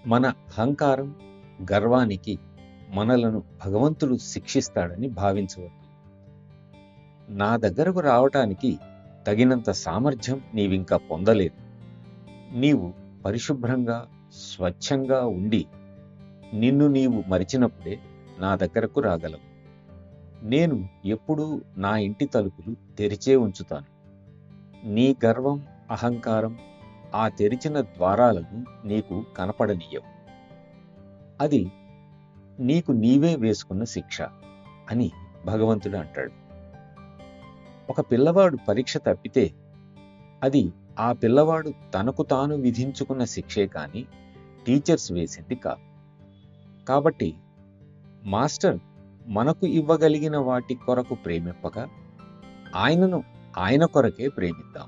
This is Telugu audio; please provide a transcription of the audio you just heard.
మన అహంకారం, గర్వానికి మనలను భగవంతుడు శిక్షిస్తాడని భావించవద్దు. నా దగ్గరకు రావటానికి తగినంత సామర్థ్యం నీవింకా పొందలేదు. నీవు పరిశుభ్రంగా, స్వచ్ఛంగా ఉండి నిన్ను నీవు మరిచినప్పుడే నా దగ్గరకు రాగలవు. నేను ఎప్పుడూ నా ఇంటి తలుపులు తెరిచే ఉంచుతాను. నీ గర్వం, అహంకారం ఆ తెరిచిన ద్వారాలను నీకు కనపడనీయవు. అది నీకు నీవే వేసుకున్న శిక్ష అని భగవంతుడు అంటాడు. ఒక పిల్లవాడు పరీక్ష తప్పితే అది ఆ పిల్లవాడు తనకు తాను విధించుకున్న శిక్షే కానీ టీచర్స్ వేసింది కాదు. కాబట్టి మాస్టర్ మనకు ఇవ్వగలిగిన వాటి కొరకు ప్రేమింపక ఆయనను ఆయన కొరకే ప్రేమిద్దాం.